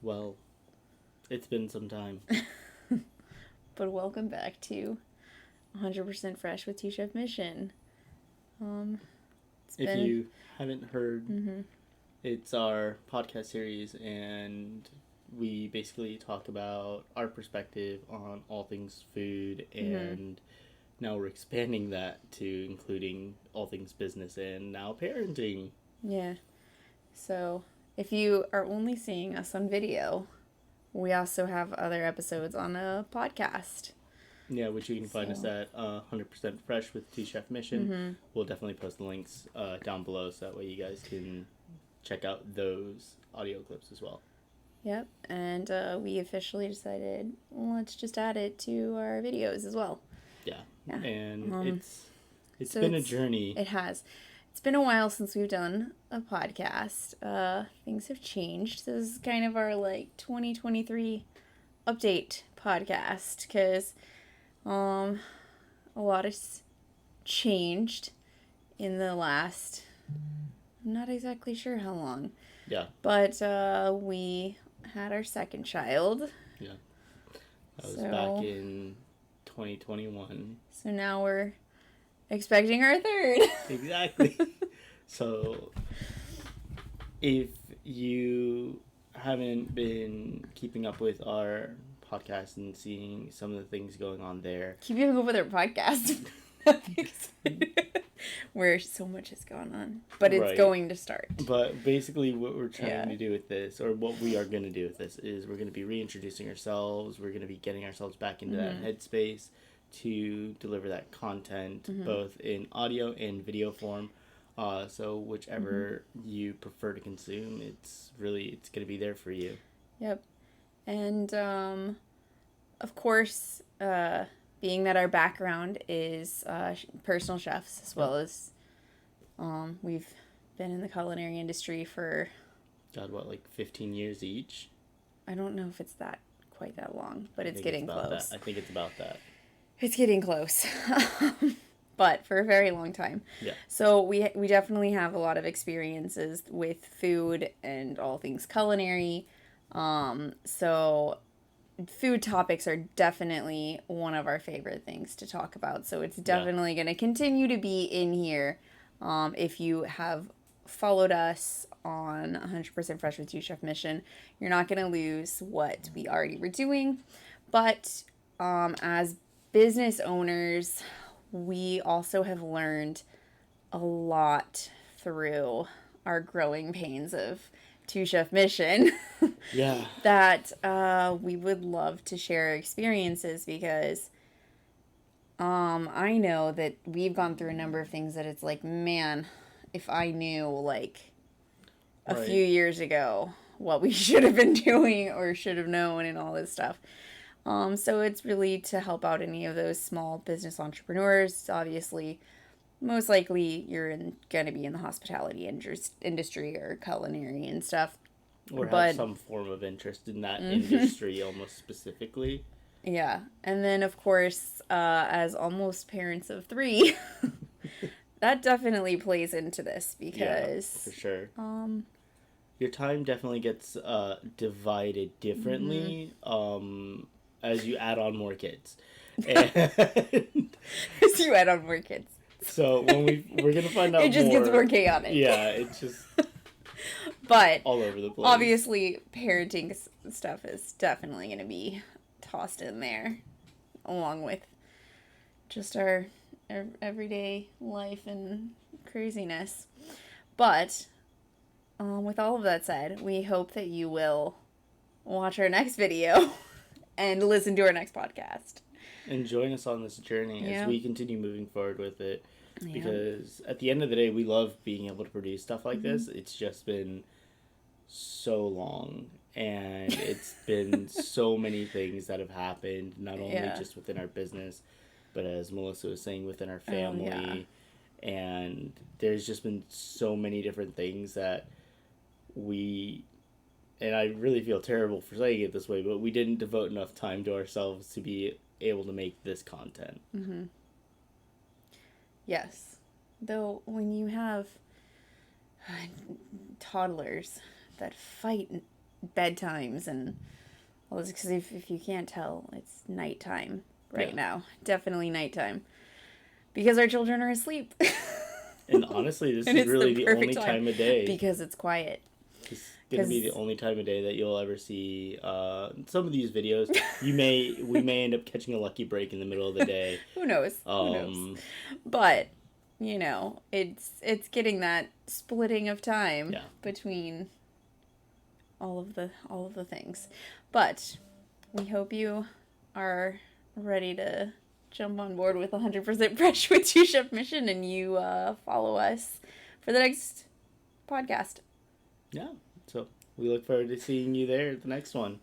Well, it's been some time. But welcome back to 100% Fresh with T-Chef Mission. It's If been... you haven't heard, Mm-hmm. it's our podcast series, and we basically talk about our perspective on all things food, and now we're expanding that to including all things business and now parenting. Yeah. So, if you are only seeing us on video, we also have other episodes on a podcast. Yeah, which you can find us So- at 100% Fresh with T Chef Mission. We'll definitely post the links down below so that way you guys can check out those audio clips as well. Yep. And we officially decided, let's just add it to our videos as well. Yeah. Yeah. And it's so been a journey. It has. It's been a while since we've done a podcast. Things have changed. This is kind of our 2023 update podcast because a lot has changed in the last, I'm not exactly sure how long. Yeah. But we had our second child. Yeah. That was back in 2021. So now we're expecting our third. Exactly. So if you haven't been keeping up with our podcast and seeing some of the things going on there, Keeping up with our podcast. Where so much has gone on. But it's going to start. But basically what we're trying to do with this, or what we are going to do with this, is we're going to be reintroducing ourselves. We're going to be getting ourselves back into that headspace to deliver that content, both in audio and video form. So whichever you prefer to consume, it's going to be there for you. Yep. And, of course, being that our background is personal chefs, as well as we've been in the culinary industry for... God, what, 15 years each? I don't know if it's quite that long, but it's getting close. I think it's about that. It's getting close. But for a very long time. Yeah. So we definitely have a lot of experiences with food and all things culinary. So food topics are definitely one of our favorite things to talk about. So it's definitely going to continue to be in here. If you have followed us on 100% Fresh with T-Chef Mission, you're not going to lose what we already were doing. But as business owners, we also have learned a lot through our growing pains of Two-Chef Mission. Yeah. That we would love to share our experiences because I know that we've gone through a number of things that it's like, man, if I knew a few years ago what we should have been doing or should have known and all this stuff. So it's really to help out any of those small business entrepreneurs. Obviously, most likely you're going to be in the hospitality industry or culinary and stuff. Or have some form of interest in that industry almost specifically. Yeah. And then, of course, as almost parents of 3, that definitely plays into this because... Yeah, for sure. Your time definitely gets divided differently as you add on more kids. And as you add on more kids. So when we're going to find out it just gets more chaotic. Yeah, it's just but all over the place. Obviously, parenting stuff is definitely going to be tossed in there along with just our everyday life and craziness. But with all of that said, we hope that you will watch our next video and listen to our next podcast. And join us on this journey as we continue moving forward with it. Because at the end of the day, we love being able to produce stuff like this. It's just been so long. And it's been so many things that have happened, not only just within our business, but as Melissa was saying, within our family. And there's just been so many different things that and I really feel terrible for saying it this way, but we didn't devote enough time to ourselves to be able to make this content. Mm-hmm. Yes. Though when you have toddlers that fight bedtimes and all this, because if you can't tell, it's nighttime right now. Definitely nighttime. Because our children are asleep. And honestly, this is really the only time of day. Because it's quiet. It's going to be the only time of day that you'll ever see some of these videos. We may end up catching a lucky break in the middle of the day. Who knows? Who knows? But, you know, it's getting that splitting of time between all of the things. But we hope you are ready to jump on board with 100% Fresh with Two Chef Mission, and you follow us for the next podcast. Yeah, so we look forward to seeing you there at the next one.